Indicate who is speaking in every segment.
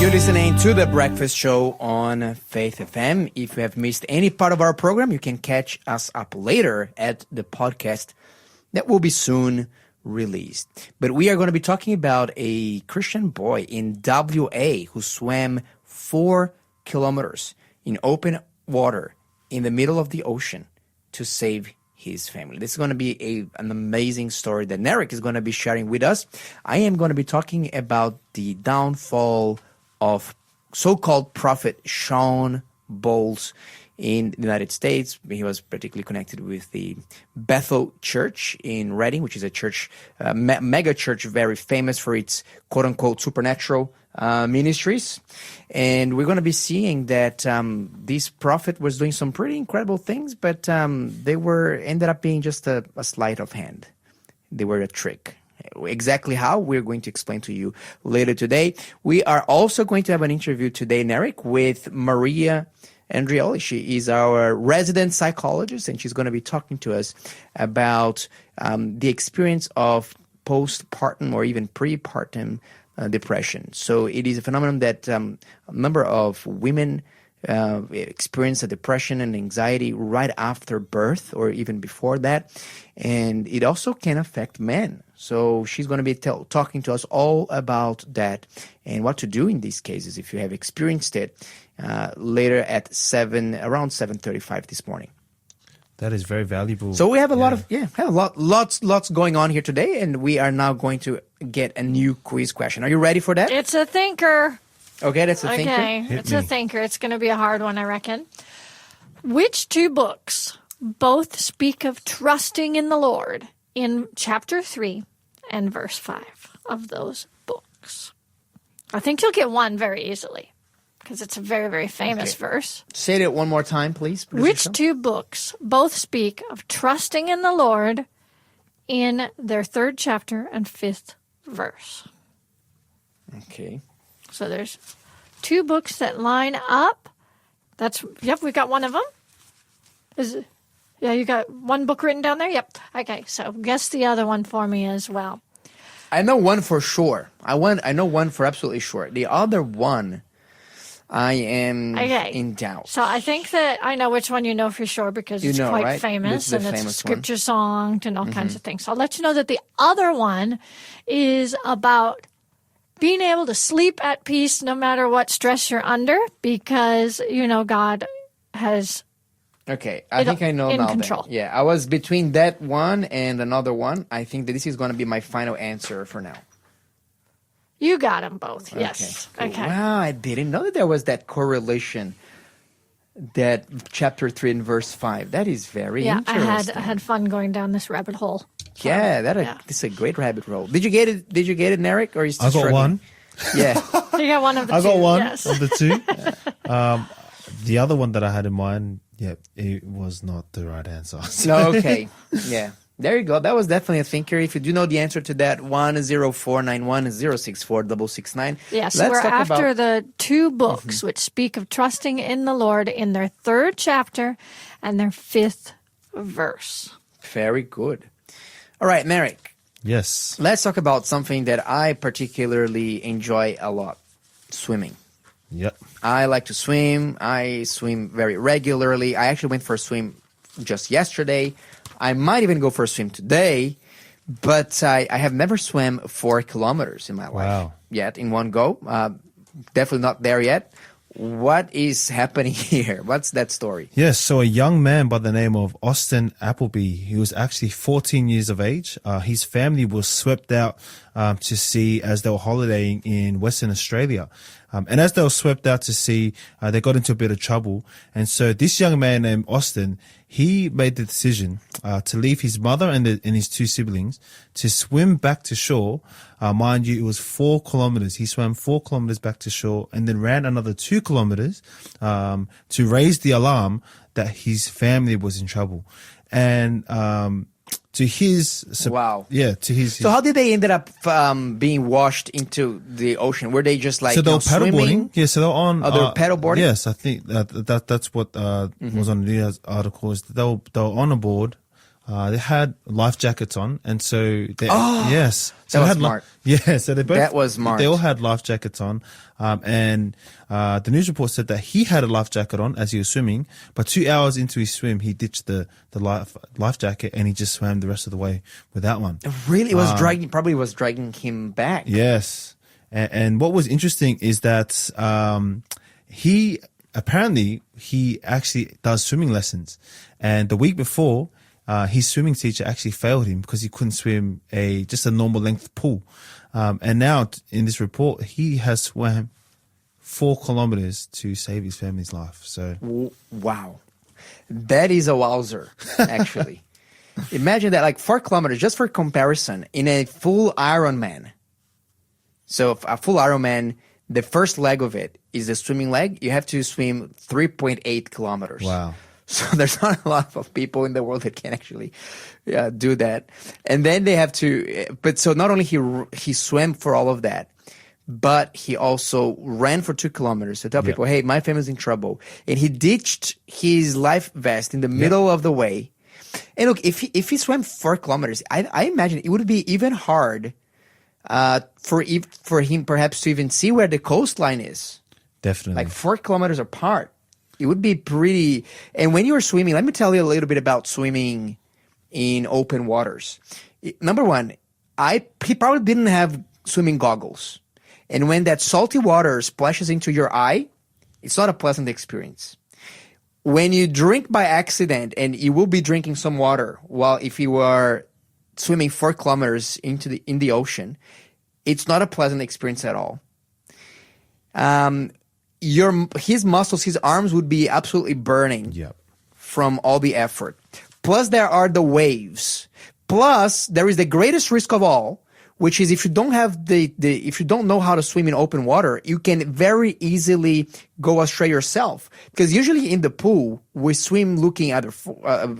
Speaker 1: You're listening to The Breakfast Show on Faith FM. If you have missed any part of our program, you can catch us up later at the podcast that will be soon released. But we are going to be talking about a Christian boy in WA who swam 4 kilometers in open water in the middle of the ocean to save his family. This is going to be an amazing story that Narek is going to be sharing with us. I am going to be talking about the downfall of so-called prophet Shawn Bowles in the United States. He was particularly connected with the Bethel Church in Reading, which is a church, mega church, very famous for its quote-unquote supernatural ministries. And we're going to be seeing that this prophet was doing some pretty incredible things, but they ended up being just a sleight of hand. They were a trick. Exactly how, we're going to explain to you later today. We are also going to have an interview today, Narek, with Maria Andrioli. She is our resident psychologist, and she's going to be talking to us about the experience of postpartum or even prepartum depression. So it is a phenomenon that a number of women experience a depression and anxiety right after birth or even before that. And it also can affect men. So she's going to be talking to us all about that and what to do in these cases if you have experienced it later at around 7:35 this morning.
Speaker 2: That is very valuable.
Speaker 1: So we have lots going on here today, and we are now going to get a new quiz question. Are you ready for that?
Speaker 3: It's a thinker.
Speaker 1: Okay, that's a thinker.
Speaker 3: Okay, it's a thinker. It's going to be a hard one, I reckon. Which two books both speak of trusting in the Lord in chapter 3 and verse 5 of those books? I think you'll get one very easily because it's a very, very famous verse.
Speaker 1: Say it one more time, please.
Speaker 3: Which two books both speak of trusting in the Lord in their 3rd chapter and 5th verse?
Speaker 1: Okay.
Speaker 3: So there's 2 books that line up. We got one of them. You got one book written down there? Yep. Okay, so guess the other one for me as well.
Speaker 1: I know one for sure. I know one for absolutely sure. The other one, I am in doubt.
Speaker 3: So I think that I know which one you know for sure because it's quite famous and it's a scripture song and all kinds of things. So I'll let you know that the other one is about being able to sleep at peace no matter what stress you're under because, God has...
Speaker 1: Okay, I think I know now.
Speaker 3: Control.
Speaker 1: Then. Yeah, I was between that one and another one. I think that this is going to be my final answer for now.
Speaker 3: You got them both, yes.
Speaker 1: Cool.
Speaker 3: Okay.
Speaker 1: Wow, I didn't know that there was that correlation, that chapter 3 and verse 5. That is very interesting.
Speaker 3: I had fun going down this rabbit hole. So,
Speaker 1: this is a great rabbit hole. Did you get it, Narek, or are you still
Speaker 2: I got
Speaker 1: struggling?
Speaker 2: one.
Speaker 1: Yeah.
Speaker 3: You got one of the two.
Speaker 2: I got one
Speaker 3: yes.
Speaker 2: of the two. The other one that I had in mind, it was not the right answer.
Speaker 1: No, okay. Yeah. There you go. That was definitely a thinker. If you do know the answer to that, 10491-064-669.
Speaker 3: Yes, we're after the 2 books which speak of trusting in the Lord in their 3rd chapter and their 5th verse.
Speaker 1: Very good. All right, Merrick.
Speaker 2: Yes.
Speaker 1: Let's talk about something that I particularly enjoy a lot, swimming.
Speaker 2: Yep.
Speaker 1: I like to swim. I swim very regularly. I actually went for a swim just yesterday. I might even go for a swim today, but I have never swam 4 kilometers in my life yet in one go. Definitely not there yet. What is happening here? What's that story?
Speaker 2: Yes, so a young man by the name of Austin Appleby, he was actually 14 years of age. His family was swept out to sea as they were holidaying in Western Australia. And as they were swept out to sea, they got into a bit of trouble. And so this young man named Austin, he made the decision to leave his mother and his 2 siblings to swim back to shore. Mind you, it was 4 kilometers. He swam 4 kilometers back to shore and then ran another 2 kilometers to raise the alarm that his family was in trouble. And to his...
Speaker 1: Wow.
Speaker 2: Yeah, to his...
Speaker 1: So how did they end up being washed into the ocean? Were they just like
Speaker 2: so they were paddleboarding? Yeah, so they were on...
Speaker 1: Oh, they were paddleboarding?
Speaker 2: Yes, I think that's what was on the news article. Is they were on a board they had life jackets on, and so they, yes,
Speaker 1: that
Speaker 2: so they
Speaker 1: was
Speaker 2: had
Speaker 1: smart.
Speaker 2: So they both
Speaker 1: That was smart.
Speaker 2: They all had life jackets on, and the news report said that he had a life jacket on as he was swimming, but 2 hours into his swim, he ditched the life jacket and he just swam the rest of the way without one.
Speaker 1: Really, it was probably was dragging him back.
Speaker 2: Yes, and what was interesting is that he actually does swimming lessons, and the week before, his swimming teacher actually failed him because he couldn't swim just a normal length pool. And now in this report, he has swam 4 kilometers to save his family's life. So
Speaker 1: Wow. That is a wowzer, actually. Imagine that, like 4 kilometers, just for comparison, in a full Ironman. So a full Ironman, the first leg of it is the swimming leg. You have to swim 3.8 kilometers.
Speaker 2: wow.
Speaker 1: So there's not a lot of people in the world that can actually do that. And then they have to, but so not only he swam for all of that, but he also ran for 2 kilometers to tell people, hey, my family's in trouble. And he ditched his life vest in the middle of the way. And look, if he swam 4 kilometers, I imagine it would be even hard for him perhaps to even see where the coastline is.
Speaker 2: Definitely.
Speaker 1: Like 4 kilometers apart. It would be pretty. And when you're swimming, let me tell you a little bit about swimming in open waters. Number one, he probably didn't have swimming goggles. And when that salty water splashes into your eye, it's not a pleasant experience. When you drink by accident, and you will be drinking some water if you are swimming 4 kilometers in the ocean, it's not a pleasant experience at all. His muscles, his arms would be absolutely burning from all the effort. Plus, there are the waves. Plus, there is the greatest risk of all, which is if you don't have if you don't know how to swim in open water, you can very easily go astray yourself. Because usually in the pool, we swim looking either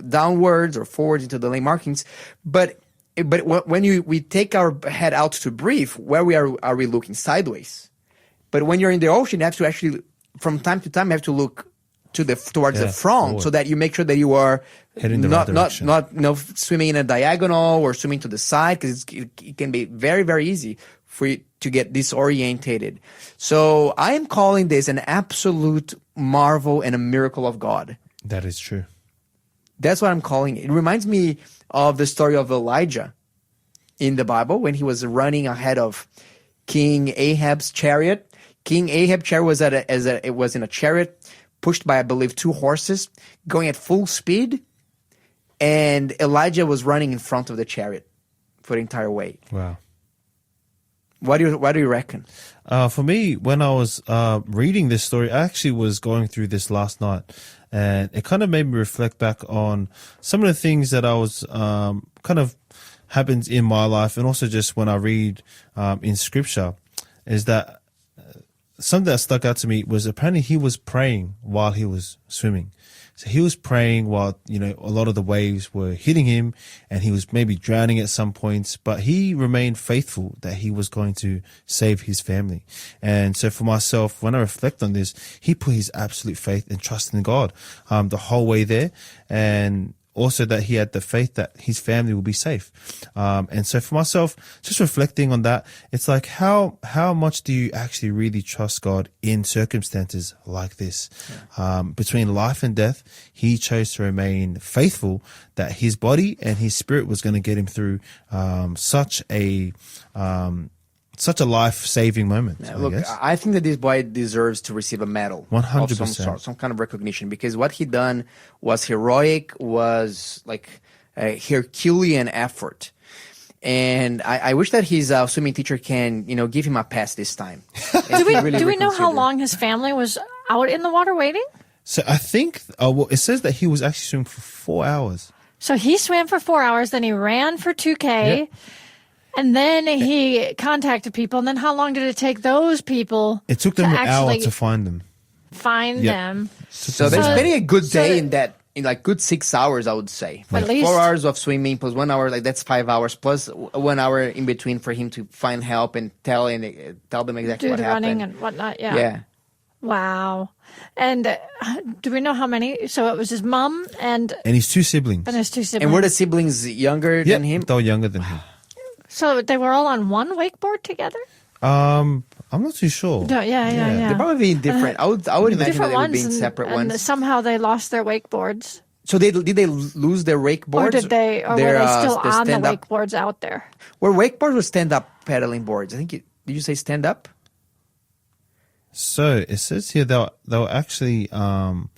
Speaker 1: downwards or forwards into the lane markings. But when we take our head out to breathe, where are we looking? Sideways. But when you're in the ocean, you have to actually, from time to time, you have to look towards the front forward, so that you make sure that you are
Speaker 2: heading the right direction.
Speaker 1: Not swimming in a diagonal or swimming to the side, because it can be very, very easy for you to get disorientated. So I am calling this an absolute marvel and a miracle of God.
Speaker 2: That is true.
Speaker 1: That's what I'm calling it. It reminds me of the story of Elijah in the Bible when he was running ahead of King Ahab's chariot. King Ahab's chariot was in a chariot pushed by, I believe, 2 horses going at full speed, and Elijah was running in front of the chariot for the entire way.
Speaker 2: Wow.
Speaker 1: What do you reckon?
Speaker 2: For me, when I was reading this story, I actually was going through this last night, and it kind of made me reflect back on some of the things that I was kind of happens in my life, and also just when I read in scripture, is that something that stuck out to me was apparently he was praying while he was swimming. So he was praying while, a lot of the waves were hitting him, and he was maybe drowning at some points, but he remained faithful that he was going to save his family. And so for myself, when I reflect on this, he put his absolute faith and trust in God the whole way there, and also that he had the faith that his family will be safe. And so for myself, just reflecting on that, it's like how much do you actually really trust God in circumstances like this? Between life and death, he chose to remain faithful that his body and his spirit was going to get him through such a life-saving moment.
Speaker 1: Yeah, look, I think that this boy deserves to receive a medal
Speaker 2: 100%.
Speaker 1: of some sort, some kind of recognition, because what he done was heroic, was like a Herculean effort. And I wish that his swimming teacher can, give him a pass this time.
Speaker 3: Do we know how long his family was out in the water waiting?
Speaker 2: So I think, it says that he was actually swimming for 4 hours.
Speaker 3: So he swam for 4 hours, then he ran for 2K.
Speaker 2: Yep.
Speaker 3: And then he contacted people. And then how long did it take those people?
Speaker 2: It took them an hour to find them.
Speaker 3: Them.
Speaker 1: So there's been a good day in like good 6 hours, I would say.
Speaker 3: At least
Speaker 1: 4 hours of swimming plus 1 hour, like that's 5 hours plus 1 hour in between for him to find help and tell them exactly what happened.
Speaker 3: Do the running and whatnot. Yeah. Wow. And do we know how many? So it was his mom and
Speaker 2: his two siblings.
Speaker 3: his two siblings.
Speaker 1: And were the siblings younger than him?
Speaker 2: They were younger than him.
Speaker 3: So they were all on one wakeboard together?
Speaker 2: I'm not too sure.
Speaker 3: Yeah.
Speaker 1: They're probably being different. I would imagine that
Speaker 3: Different
Speaker 1: they were
Speaker 3: ones,
Speaker 1: being separate
Speaker 3: and
Speaker 1: ones.
Speaker 3: somehow they lost their wakeboards.
Speaker 1: So did they lose their wakeboards?
Speaker 3: Or did they? Or were
Speaker 1: Their,
Speaker 3: they still
Speaker 1: their
Speaker 3: on the
Speaker 1: stand-up-
Speaker 3: wakeboards out there?
Speaker 1: Were wakeboards or stand-up paddling boards? I think did you say stand-up?
Speaker 2: So it says here they were actually
Speaker 3: More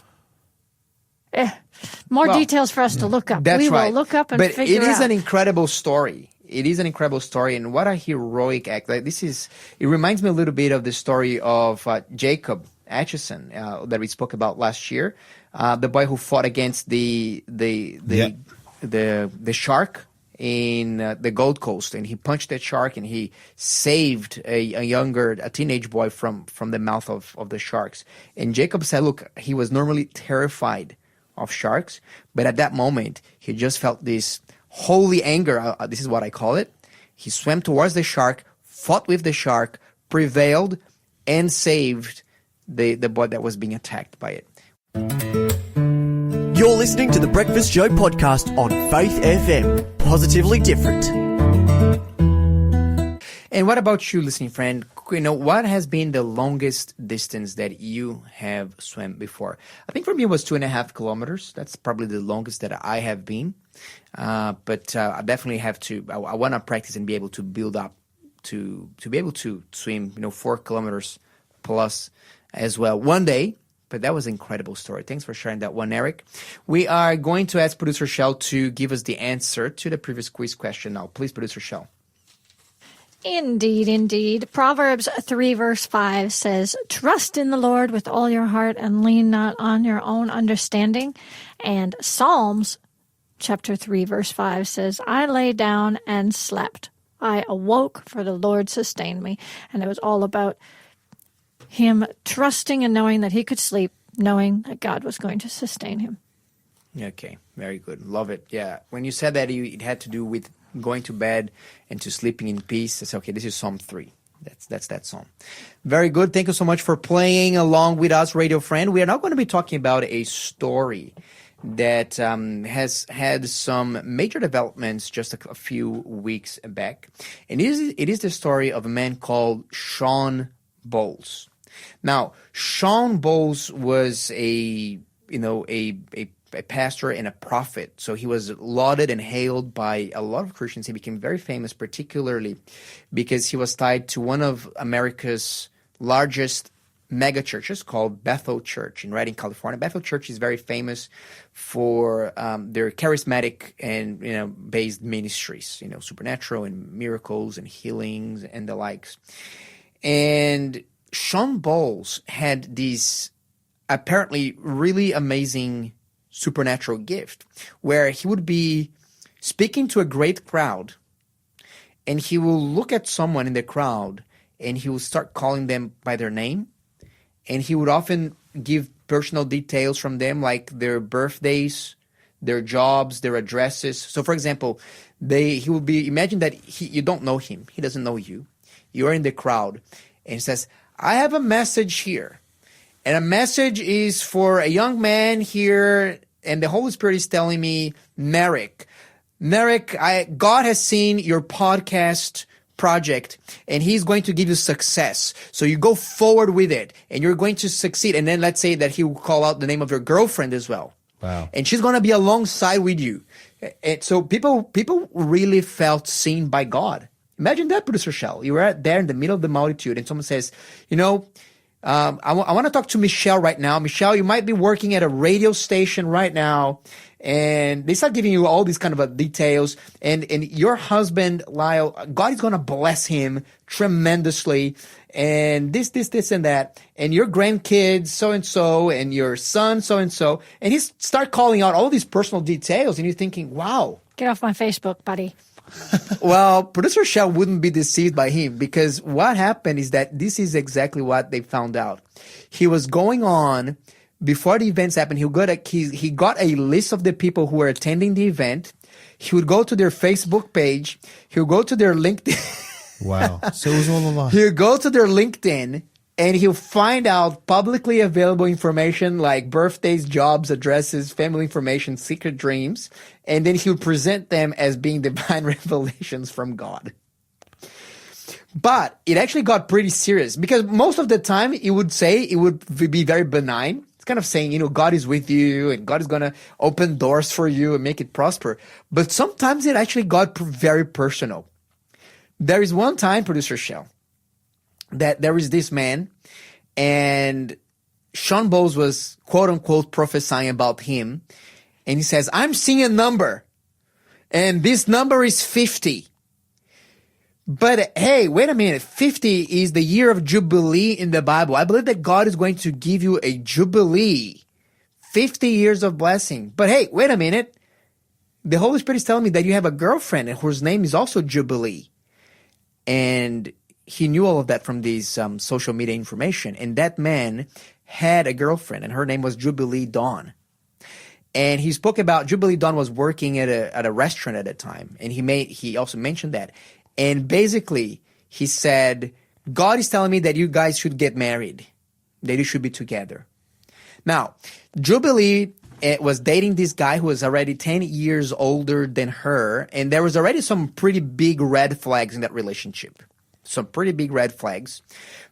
Speaker 1: Well,
Speaker 3: details for us to look up.
Speaker 1: That's
Speaker 3: We
Speaker 1: right.
Speaker 3: will look up and
Speaker 1: but
Speaker 3: figure
Speaker 1: it is
Speaker 3: out.
Speaker 1: an incredible story. It is an incredible story, and what a heroic act! Like it reminds me a little bit of the story of Jacob Atchison that we spoke about last year, the boy who fought against the shark in the Gold Coast, and he punched that shark, and he saved a teenage boy from the mouth of the sharks. And Jacob said, look, he was normally terrified of sharks, but at that moment he just felt this holy anger. This is what I call it. He swam towards the shark, fought with the shark, prevailed, and saved the boy that was being attacked by it.
Speaker 4: You're listening to the Breakfast Show podcast on Faith FM. Positively different.
Speaker 1: And what about you, listening friend? What has been the longest distance that you have swam before? I think for me it was 2.5 kilometers. That's probably the longest that I have been. But I definitely have to. I want to practice and be able to build up to be able to swim, 4 kilometers plus as well one day. But that was an incredible story. Thanks for sharing that one, Eric. We are going to ask producer Shell to give us the answer to the previous quiz question now. Please, producer Shell.
Speaker 3: Indeed. Proverbs 3 verse 5 says, trust in the Lord with all your heart and lean not on your own understanding. And Psalms chapter 3 verse 5 says, I lay down and slept. I awoke, for the Lord sustained me. And it was all about him trusting and knowing that he could sleep, knowing that God was going to sustain him.
Speaker 1: Okay, very good. Love it. Yeah. When you said that it had to do with going to bed and to sleeping in peace, I said, okay, this is Psalm 3. That's that psalm. Very good. Thank you so much for playing along with us, radio friend. We are now going to be talking about a story that has had some major developments just a few weeks back. And it is the story of a man called Shawn Bowles. Now, Shawn Bowles was a pastor and a prophet. So he was lauded and hailed by a lot of Christians. He became very famous, particularly because he was tied to one of America's largest mega churches called Bethel Church in Redding, California. Bethel Church is very famous for their charismatic and based ministries, supernatural and miracles and healings and the likes. And Shawn Bowles had this apparently really amazing supernatural gift where he would be speaking to a great crowd, and he will look at someone in the crowd and he will start calling them by their name, and he would often give personal details from them, like their birthdays, their jobs, their addresses. So for example, he will be, imagine that you don't know him, he doesn't know you, you're in the crowd, and he says, I have a message here. And a message is for a young man here, and the Holy Spirit is telling me, Merrick, God has seen your podcast project, and he's going to give you success. So you go forward with it, and you're going to succeed. And then let's say that he will call out the name of your girlfriend as well.
Speaker 2: Wow.
Speaker 1: And she's going to be alongside with you. And so people really felt seen by God. Imagine that, producer Shell. You were there in the middle of the multitude, and someone says, I want to talk to Michelle right now. Michelle, you might be working at a radio station right now, and they start giving you all these kind of details. And your husband, Lyle, God is going to bless him tremendously, and this, and that. And your grandkids, so-and-so, and your son, so-and-so. And he start calling out all these personal details, and you're thinking, wow.
Speaker 3: Get off my Facebook, buddy.
Speaker 1: Well, producer Shell wouldn't be deceived by him, because what happened is that this is exactly what they found out. He was going on before the events happened. He got a list of the people who were attending the event. He would go to their Facebook page. He would go to their LinkedIn.
Speaker 2: Wow. So it was all a lie.
Speaker 1: He would go to their LinkedIn, and he'll find out publicly available information like birthdays, jobs, addresses, family information, secret dreams, and then he'll present them as being divine revelations from God. But it actually got pretty serious because most of the time it would be very benign. It's kind of saying, God is with you and God is going to open doors for you and make it prosper. But sometimes it actually got very personal. There is one time, Producer Shell, that there is this man, and Sean Bowles was quote unquote prophesying about him, and he says, I'm seeing a number, and this number is 50. But hey, wait a minute, 50 is the year of Jubilee in the Bible. I believe that God is going to give you a Jubilee, 50 years of blessing. But hey, wait a minute, the Holy Spirit is telling me that you have a girlfriend whose name is also Jubilee. And he knew all of that from these social media information. And that man had a girlfriend, and her name was Jubilee Dawn. And he spoke about Jubilee Dawn was working at a restaurant at the time, and he also mentioned that. And basically, he said, God is telling me that you guys should get married, that you should be together. Now, Jubilee was dating this guy who was already 10 years older than her, and there was already some pretty big red flags in that relationship. Some pretty big red flags.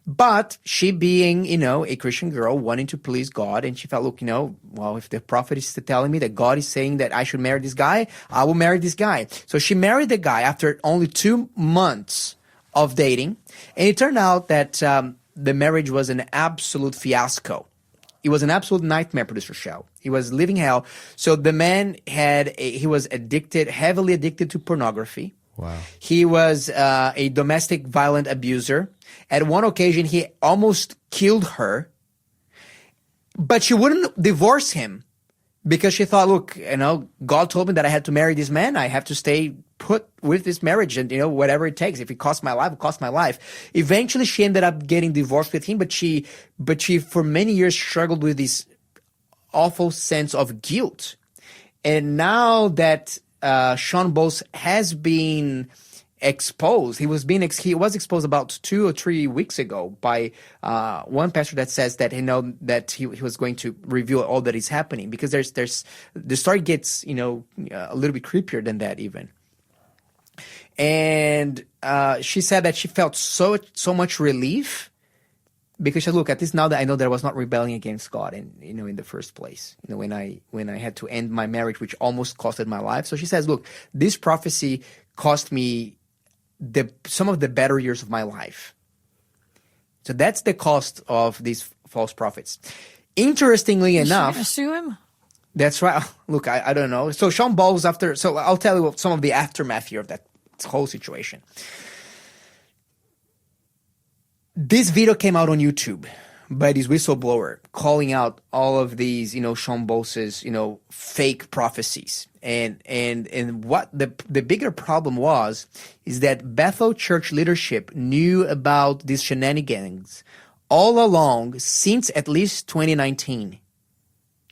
Speaker 1: But she being, a Christian girl wanting to please God, and she felt, look, well, if the prophet is telling me that God is saying that I should marry this guy, I will marry this guy. So she married the guy after only 2 months of dating, and it turned out that the marriage was an absolute fiasco. It was an absolute nightmare, Producer Shell. He was living hell. So the man he was heavily addicted to pornography.
Speaker 2: Wow.
Speaker 1: He was a domestic violent abuser. At one occasion, he almost killed her, but she wouldn't divorce him because she thought, look, God told me that I had to marry this man. I have to stay put with this marriage, and whatever it takes. If it costs my life, it costs my life. Eventually, she ended up getting divorced with him, but she for many years struggled with this awful sense of guilt. And now that Sean Bowles has been exposed, he was exposed about 2 or 3 weeks ago by one pastor that says that that he was going to reveal all that is happening, because there's the story gets a little bit creepier than that even. And she said that she felt so much relief because she said, look, at least now that I know that I was not rebelling against God in the first place, when I had to end my marriage, which almost costed my life. So she says, look, this prophecy cost me some of the better years of my life. So that's the cost of these false prophets. Interestingly enough,
Speaker 3: Is she gonna sue him?
Speaker 1: That's right. Look, I don't know. So Sean Bowles so I'll tell you some of the aftermath here of that whole situation. This video came out on YouTube by this whistleblower calling out all of these, Sean Bowles', fake prophecies. And what the bigger problem is that Bethel Church leadership knew about these shenanigans all along since at least 2019,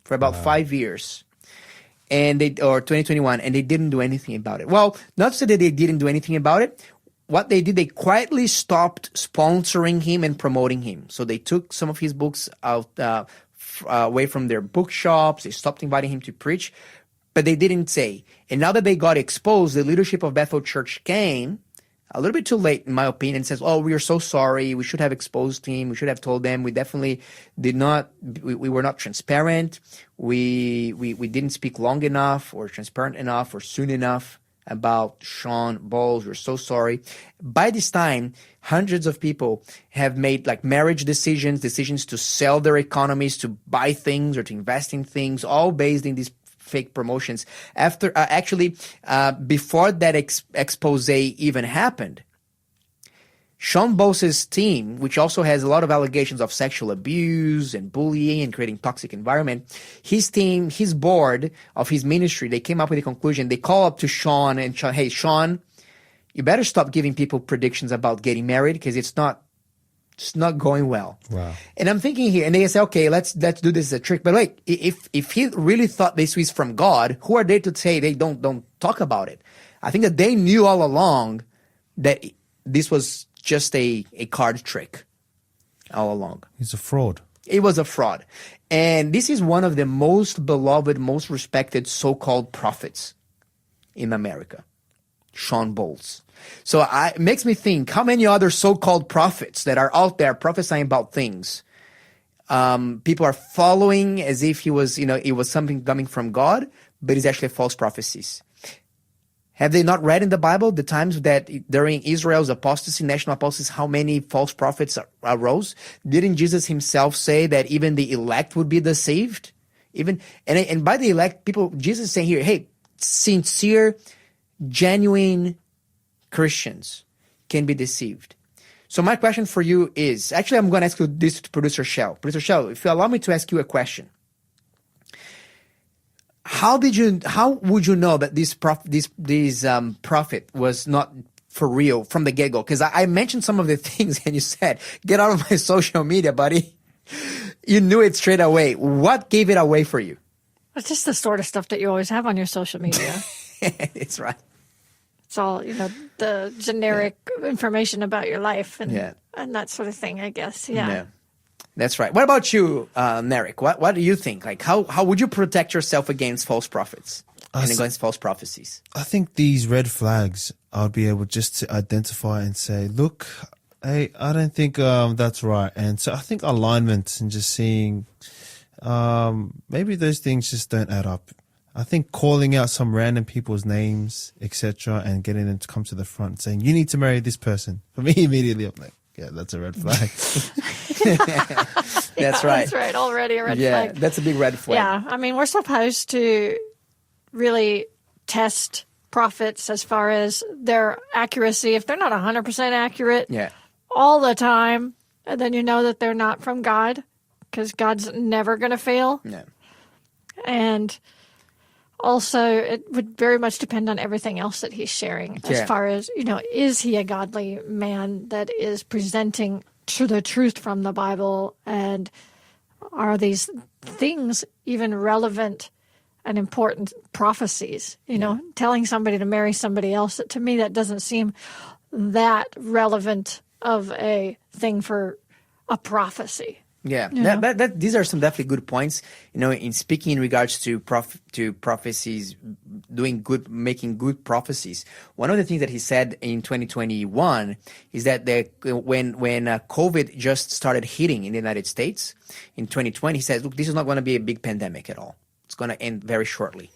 Speaker 1: for about 5 years. Or 2021, and they didn't do anything about it. Well, not to say that they didn't do anything about it. What they did, they quietly stopped sponsoring him and promoting him. So they took some of his books out away from their bookshops. They stopped inviting him to preach, but they didn't say. And now that they got exposed, the leadership of Bethel Church came a little bit too late, in my opinion, and says, oh, we are so sorry. We should have exposed him. We should have told them. We definitely did not. We were not transparent. We didn't speak long enough or transparent enough or soon enough about Sean Bowles. We're so sorry. By this time, hundreds of people have made marriage decisions to sell their economies, to buy things or to invest in things, all based in these fake promotions. Before that expose even happened, Sean Bowles' team, which also has a lot of allegations of sexual abuse and bullying and creating toxic environment, his team, his board of his ministry, they came up with a conclusion. They call up to Sean and Sean, hey, Sean, you better stop giving people predictions about getting married because it's not going well.
Speaker 2: Wow.
Speaker 1: And I'm thinking here, and they say, okay, let's do this as a trick. But wait, if he really thought this was from God, who are they to say they don't talk about it? I think that they knew all along that this was just a card trick. all along.
Speaker 2: He's a fraud.
Speaker 1: It was a fraud. And this is one of the most beloved, most respected so-called prophets in America, Sean Bowles. So it makes me think, how many other so-called prophets that are out there prophesying about things, people are following as if it was something coming from God, but it's actually false prophecies. Have they not read in the Bible the times that during Israel's apostasy, national apostasy, how many false prophets arose? Didn't Jesus himself say that even the elect would be deceived? And by the elect, Jesus is saying here, hey, sincere, genuine Christians can be deceived. So my question for you is, actually I'm going to ask you this to Producer Shell. Producer Shell, if you allow me to ask you a question. How would you know that this prophet was not for real from the get-go? Because I mentioned some of the things and you said, get out of my social media, buddy. You knew it straight away. What gave it away for you?
Speaker 3: It's just the sort of stuff that you always have on your social media.
Speaker 1: It's right.
Speaker 3: It's all, the generic information about your life and that sort of thing, I guess. Yeah.
Speaker 1: That's right. What about you, Narek? What do you think? Like, how would you protect yourself against false prophets and against false prophecies?
Speaker 2: I think these red flags, I'll be able just to identify and say, look, hey, I don't think that's right. And so I think alignment and just seeing maybe those things just don't add up. I think calling out some random people's names, etc., and getting them to come to the front and saying, you need to marry this person. For me, immediately, I'm like, yeah, that's a red flag.
Speaker 1: That's right.
Speaker 3: That's right. Already a red flag.
Speaker 1: Yeah, that's a big red flag.
Speaker 3: Yeah. I mean, we're supposed to really test prophets as far as their accuracy. If they're not 100% accurate all the time, then you know that they're not from God, because God's never going to fail.
Speaker 1: No.
Speaker 3: And also, it would very much depend on everything else that he's sharing as far as, is he a godly man that is presenting to the truth from the Bible? And are these things even relevant and important prophecies? Telling somebody to marry somebody else, to me, that doesn't seem that relevant of a thing for a prophecy.
Speaker 1: Yeah, these are some definitely good points. In speaking in regards to prophecies, making good prophecies. One of the things that he said in 2021 is that when COVID just started hitting in the United States in 2020, he said, "Look, this is not going to be a big pandemic at all. It's going to end very shortly."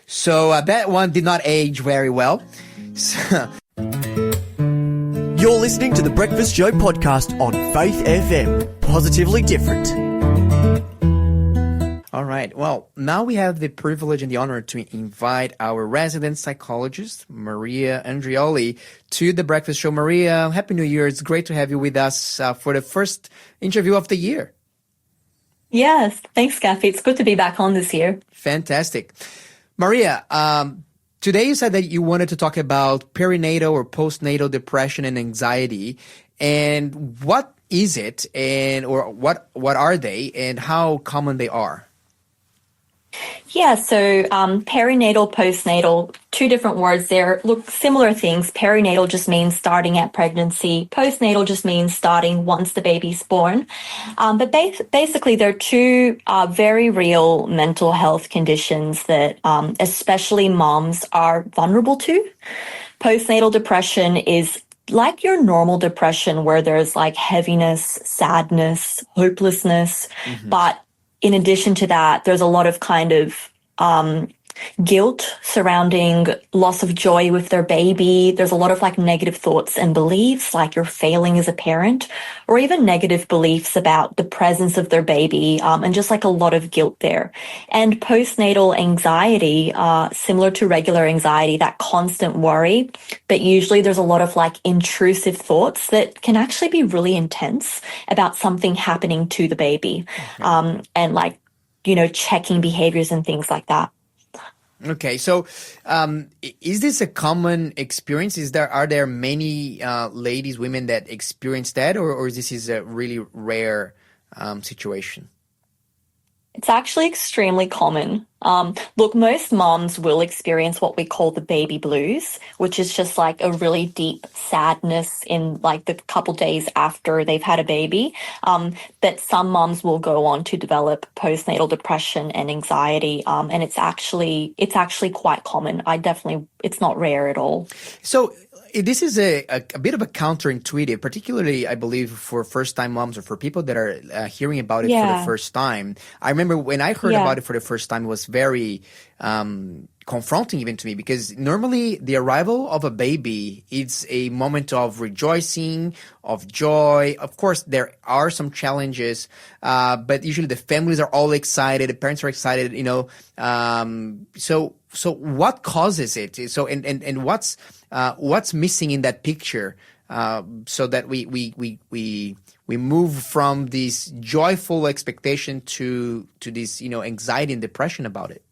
Speaker 1: So that one did not age very well.
Speaker 4: You're listening to the Breakfast Show podcast on Faith FM. Positively different.
Speaker 1: All right. Well, now we have the privilege and the honor to invite our resident psychologist, Maria Andrioli, to the Breakfast Show. Maria, Happy New Year. It's great to have you with us for the first interview of the year.
Speaker 5: Yes. Thanks, Skafy. It's good to be back on this year.
Speaker 1: Fantastic. Maria, today you said that you wanted to talk about perinatal or postnatal depression and anxiety. And what is it, or what are they, and how common they are?
Speaker 5: Yeah, so perinatal, postnatal, two different words there. Look, similar things. Perinatal just means starting at pregnancy. Postnatal just means starting once the baby's born. But basically, they're two very real mental health conditions that especially moms are vulnerable to. Postnatal depression is like your normal depression, where there's like heaviness, sadness, hopelessness, but in addition to that, there's a lot of kind of guilt surrounding loss of joy with their baby. There's a lot of like negative thoughts and beliefs, like you're failing as a parent, or even negative beliefs about the presence of their baby, and just like a lot of guilt there. And postnatal anxiety, similar to regular anxiety, that constant worry, but usually there's a lot of like intrusive thoughts that can actually be really intense about something happening to the baby, and like, checking behaviors and things like that.
Speaker 1: Okay, so is this a common experience? Are there many women that experience that, or is this a really rare situation?
Speaker 5: It's actually extremely common. Look, most moms will experience what we call the baby blues, which is just like a really deep sadness in like the couple days after they've had a baby. But some moms will go on to develop postnatal depression and anxiety, and it's actually quite common. It's not rare at all.
Speaker 1: So this is a bit of a counterintuitive, particularly, I believe, for first-time moms or for people that are hearing about it for the first time. I remember when I heard about it for the first time, it was very confronting even to me, because normally the arrival of a baby, it's a moment of rejoicing, of joy. Of course, there are some challenges, but usually the families are all excited, the parents are excited, you know. So what causes it? So and what's missing in that picture, so that we move from this joyful expectation to this, you know, anxiety and depression about it?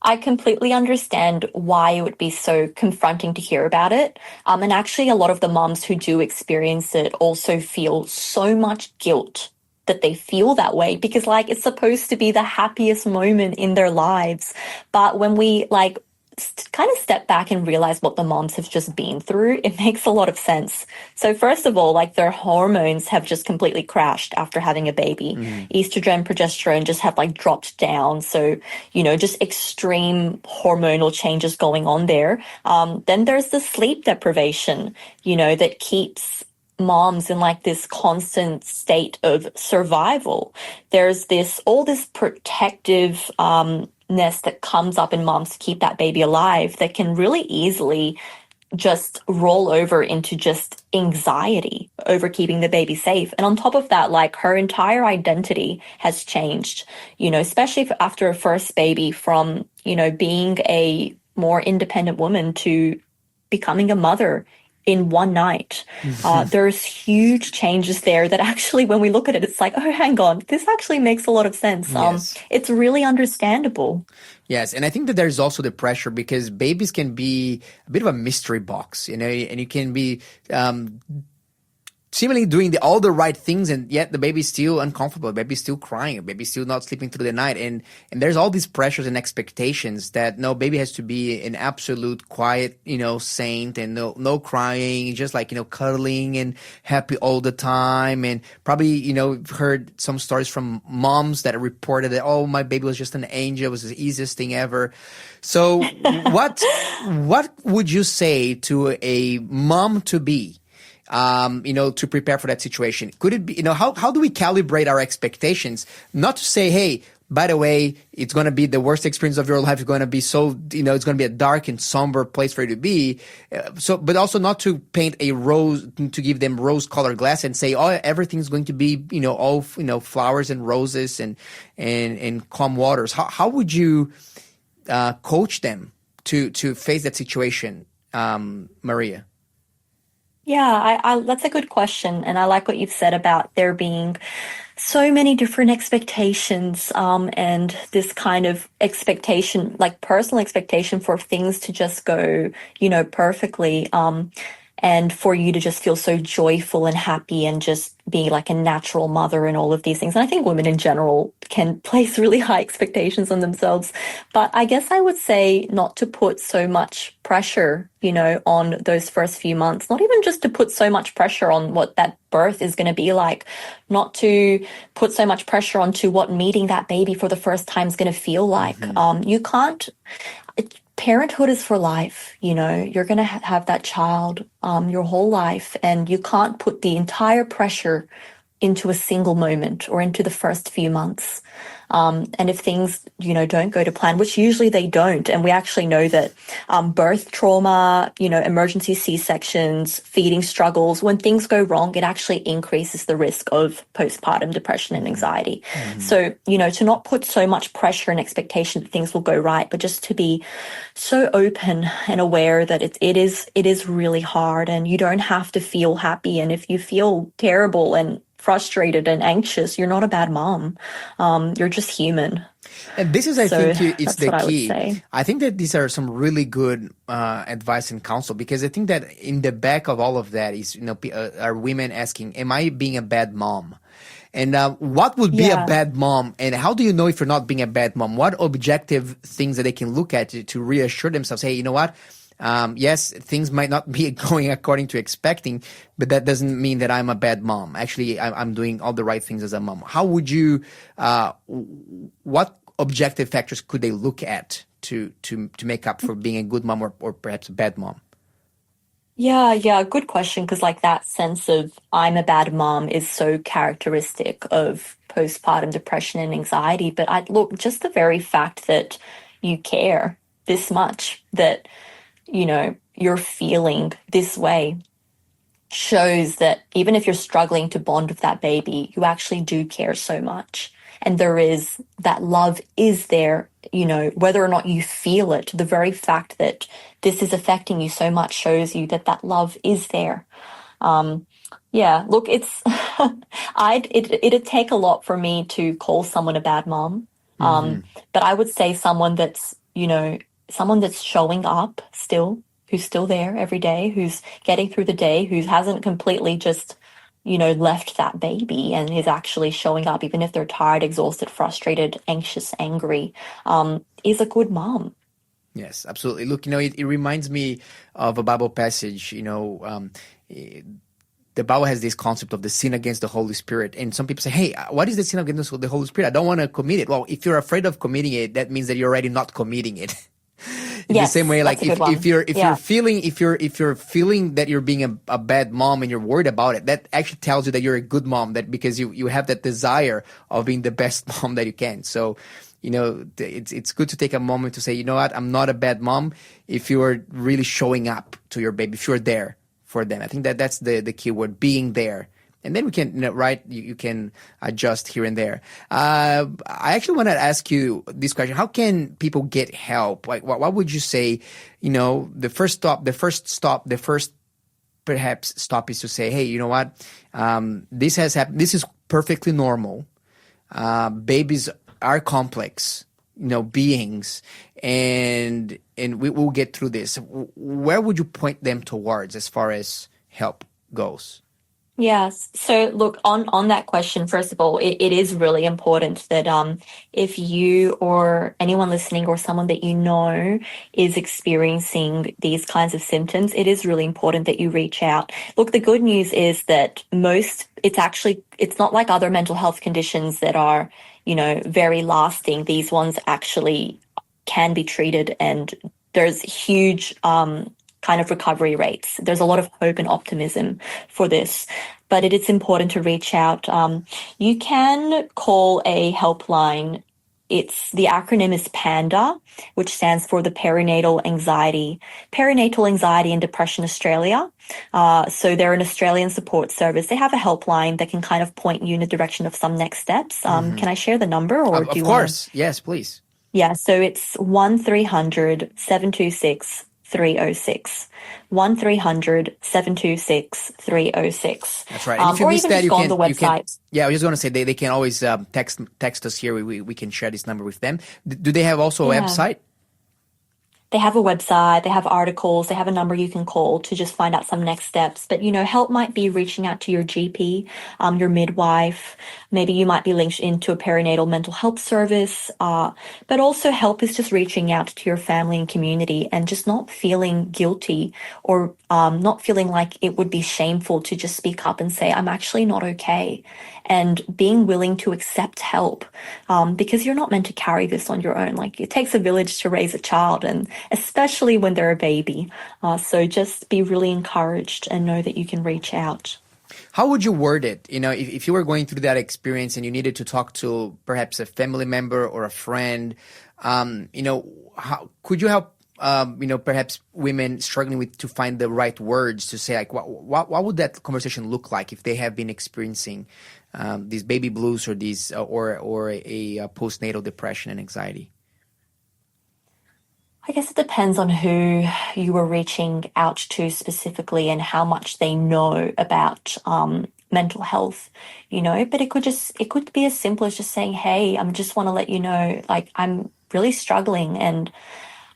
Speaker 5: I completely understand why it would be so confronting to hear about it. And actually, a lot of the moms who do experience it also feel so much guilt that they feel that way, because like it's supposed to be the happiest moment in their lives. But when we like kind of step back and realize what the moms have just been through, it makes a lot of sense. So first of all, like their hormones have just completely crashed after having a baby. Estrogen, progesterone just have like dropped down. So, you know, just extreme hormonal changes going on there. Then there's the sleep deprivation, you know, that keeps moms in like this constant state of survival. There's all this protective ness that comes up in moms to keep that baby alive that can really easily just roll over into just anxiety over keeping the baby safe. And on top of that, like her entire identity has changed, you know, especially after a first baby, from, you know, being a more independent woman to becoming a mother in one night. There's huge changes there that actually, when we look at it, it's like, oh, hang on, this actually makes a lot of sense.
Speaker 1: Yes.
Speaker 5: It's really understandable.
Speaker 1: Yes, and I think that there's also the pressure, because babies can be a bit of a mystery box, you know, and you can be seemingly doing all the right things, and yet the baby's still uncomfortable, the baby's still crying, the baby's still not sleeping through the night, and there's all these pressures and expectations that no, baby has to be an absolute quiet, you know, saint, and no crying, just like, you know, cuddling and happy all the time. And probably, you know, we've heard some stories from moms that reported that, oh, my baby was just an angel, it was the easiest thing ever. So what would you say to a mom to be, you know, to prepare for that situation? Could it be, you know, how do we calibrate our expectations? Not to say, hey, by the way, it's going to be the worst experience of your life. It's going to be so, you know, it's going to be a dark and somber place for you to be. But also not to paint to give them rose-colored glass and say, oh, everything's going to be, you know, all, you know, flowers and roses and calm waters. How would you coach them to face that situation, Maria?
Speaker 5: Yeah, that's a good question. And I like what you've said about there being so many different expectations, and this kind of expectation, like personal expectation for things to just go, you know, perfectly, and for you to just feel so joyful and happy and just be like a natural mother and all of these things. And I think women in general can place really high expectations on themselves. But I guess I would say not to put so much pressure, you know, on those first few months, not even just to put so much pressure on what that birth is going to be like, not to put so much pressure onto what meeting that baby for the first time is going to feel like. You can't, parenthood is for life, you know, you're going to have that child your whole life, and you can't put the entire pressure into a single moment or into the first few months. And if things, you know, don't go to plan, which usually they don't, and we actually know that birth trauma, you know, emergency C-sections, feeding struggles, when things go wrong, it actually increases the risk of postpartum depression and anxiety. So, you know, to not put so much pressure and expectation that things will go right, but just to be so open and aware that it is really hard, and you don't have to feel happy. And if you feel terrible and frustrated and anxious, you're not a bad mom. You're just human.
Speaker 1: And this is, I think, it's the key.
Speaker 5: I
Speaker 1: think that these are some really good advice and counsel, because I think that in the back of all of that is, you know, are women asking, am I being a bad mom? And what would be a
Speaker 5: Yeah.
Speaker 1: bad mom? And how do you know if you're not being a bad mom? What objective things that they can look at to reassure themselves? Hey, you know what? Yes, things might not be going according to expecting, but that doesn't mean that I'm a bad mom. Actually, I'm doing all the right things as a mom. How would you, what objective factors could they look at to make up for being a good mom or perhaps a bad mom?
Speaker 5: Yeah, good question. Because like that sense of I'm a bad mom is so characteristic of postpartum depression and anxiety. But I look, just the very fact that you care this much, that, you're feeling this way shows that even if you're struggling to bond with that baby, you actually do care so much. And there is that love is there, whether or not you feel it, the very fact that this is affecting you so much shows you that that love is there. Yeah, look, it's, it'd take a lot for me to call someone a bad mom. But I would say someone that's, someone that's showing up still, who's still there every day, who's getting through the day, who hasn't completely just, left that baby and is actually showing up, even if they're tired, exhausted, frustrated, anxious, angry, is a good mom.
Speaker 1: Yes, absolutely. Look, it reminds me of a Bible passage, the Bible has this concept of the sin against the Holy Spirit. And some people say, hey, what is the sin against the Holy Spirit? I don't want to commit it. Well, if you're afraid of committing it, that means that you're already not committing it. In the same way, like if you're feeling that you're being a bad mom and you're worried about it, that actually tells you that you're a good mom, that because you have that desire of being the best mom that you can. So, it's good to take a moment to say, you know what, I'm not a bad mom if you're really showing up to your baby, if you're there for them. I think that's the key word, being there. And then we can, you can adjust here and there. I actually want to ask you this question. How can people get help? Like, what would you say, the first perhaps stop is to say, hey, you know what? This has happened. This is perfectly normal. Babies are complex, beings, and we will get through this. Where would you point them towards as far as help goes?
Speaker 5: Yes. So look, on that question, first of all, it is really important that if you or anyone listening or someone that you know is experiencing these kinds of symptoms, it is really important that you reach out. Look, the good news is that it's not like other mental health conditions that are, very lasting. These ones actually can be treated, and there's huge kind of recovery rates. There's a lot of hope and optimism for this, but it is important to reach out. You can call a helpline. The acronym is PANDA, which stands for the Perinatal Anxiety and Depression Australia. So they're an Australian support service. They have a helpline that can kind of point you in the direction of some next steps. Can I share the number, or do you want? Of course,
Speaker 1: yes, please.
Speaker 5: Yeah, so it's 1300-726 306 1300-726 306.
Speaker 1: That's right. And if you
Speaker 5: or
Speaker 1: miss
Speaker 5: even
Speaker 1: that,
Speaker 5: just go on the website.
Speaker 1: I was just going to say they can always text us here. We can share this number with them. Do they have also a website?
Speaker 5: They have a website, they have articles, they have a number you can call to just find out some next steps. But, help might be reaching out to your GP, your midwife. Maybe you might be linked into a perinatal mental health service. But also help is just reaching out to your family and community and just not feeling guilty or not feeling like it would be shameful to just speak up and say, I'm actually not okay. And being willing to accept help because you're not meant to carry this on your own. Like, it takes a village to raise a child, and especially when they're a baby. So just be really encouraged and know that you can reach out.
Speaker 1: How would you word it? If you were going through that experience and you needed to talk to perhaps a family member or a friend, how could you help perhaps women struggling to find the right words to say, like, what would that conversation look like if they have been experiencing these baby blues or these or a postnatal depression and anxiety?
Speaker 5: I guess it depends on who you were reaching out to specifically and how much they know about mental health, but it could be as simple as just saying, hey, I just want to let you know, like, I'm really struggling and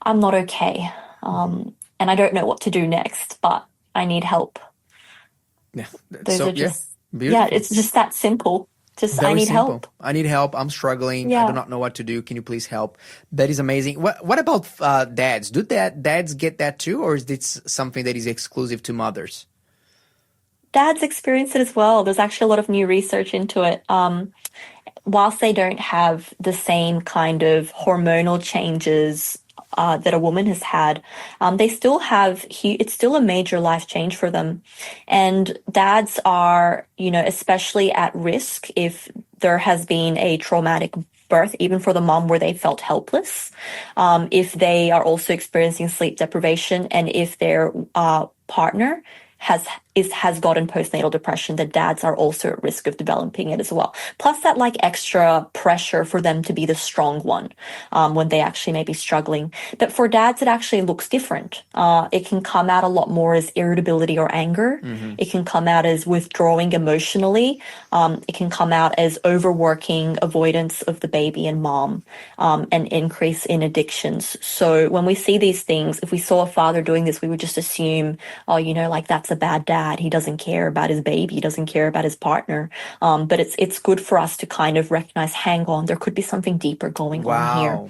Speaker 5: I'm not okay. And I don't know what to do next, but I need help.
Speaker 1: Yeah.
Speaker 5: Those are just,
Speaker 1: beautiful.
Speaker 5: it's just that simple. Just,
Speaker 1: Very
Speaker 5: I need
Speaker 1: simple.
Speaker 5: help.
Speaker 1: I need help. I'm struggling. I
Speaker 5: Yeah.
Speaker 1: do not know what to do. Can you please help? That is amazing. What about dads? Do dads get that too, or is this something that is exclusive to mothers?
Speaker 5: Dads experience it as well. There's actually a lot of new research into it. Whilst they don't have the same kind of hormonal changes that a woman has had, they still have, it's still a major life change for them. And dads are, especially at risk if there has been a traumatic birth, even for the mom where they felt helpless, if they are also experiencing sleep deprivation, and if their partner has gotten postnatal depression, the dads are also at risk of developing it as well. Plus that extra pressure for them to be the strong one when they actually may be struggling. But for dads, it actually looks different. It can come out a lot more as irritability or anger. Mm-hmm. It can come out as withdrawing emotionally. It can come out as overworking, avoidance of the baby and mom, and increase in addictions. So when we see these things, if we saw a father doing this, we would just assume, that's a bad dad. He doesn't care about his baby. He doesn't care about his partner. But it's good for us to kind of recognize, hang on, there could be something deeper going on here.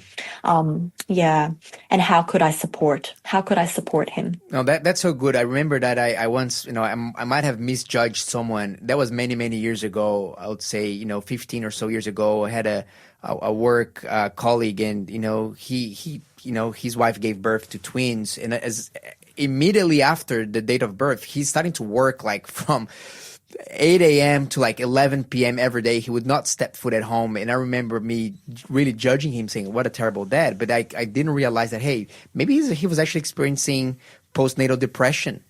Speaker 5: Yeah. And how could I support him?
Speaker 1: No, that's so good. I remember that I once, I might have misjudged someone. That was many, many years ago. I would say, 15 or so years ago. I had a work colleague, and he his wife gave birth to twins, and as immediately after the date of birth, he's starting to work from 8 a.m. to 11 p.m. every day. He would not step foot at home. And I remember me really judging him, saying, what a terrible dad. But I didn't realize that, hey, maybe he was actually experiencing postnatal depression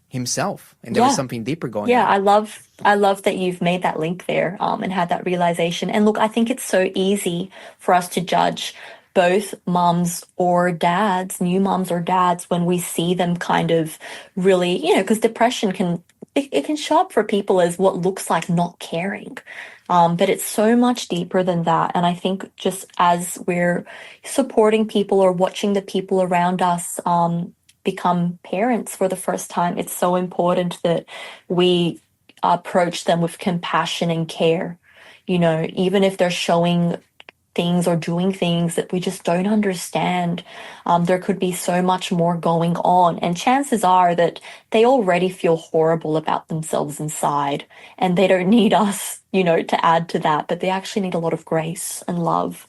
Speaker 1: himself. And there was something deeper going on.
Speaker 5: Yeah, I love that you've made that link there and had that realization. And look, I think it's so easy for us to judge both moms or dads, new moms or dads, when we see them kind of really, because depression can show up for people as what looks like not caring. But it's so much deeper than that. And I think just as we're supporting people or watching the people around us become parents for the first time, it's so important that we approach them with compassion and care. Even if they're showing things or doing things that we just don't understand, there could be so much more going on. And chances are that they already feel horrible about themselves inside, and they don't need us, to add to that, but they actually need a lot of grace and love.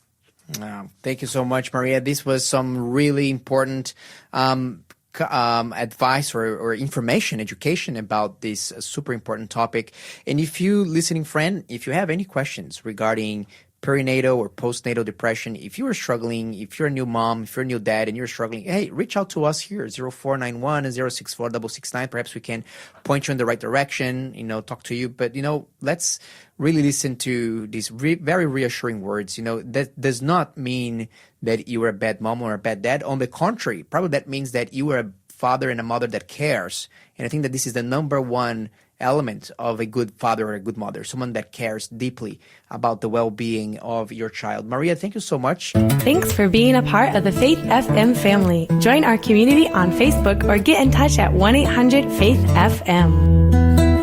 Speaker 1: Thank you so much, Maria. This was some really important advice or information, education about this super important topic. And if you, listening friend, if you have any questions regarding perinatal or postnatal depression, if you are struggling, if you're a new mom, if you're a new dad and you're struggling, hey, reach out to us here, 0491 and 064 669. Perhaps we can point you in the right direction, talk to you. But, let's really listen to these very reassuring words. That does not mean that you are a bad mom or a bad dad. On the contrary, probably that means that you are a father and a mother that cares. And I think that this is the number one element of a good father or a good mother, someone that cares deeply about the well-being of your child. Maria, thank you so much.
Speaker 6: Thanks for being a part of the Faith FM family. Join our community on Facebook or get in touch at 1-800-FAITH-FM.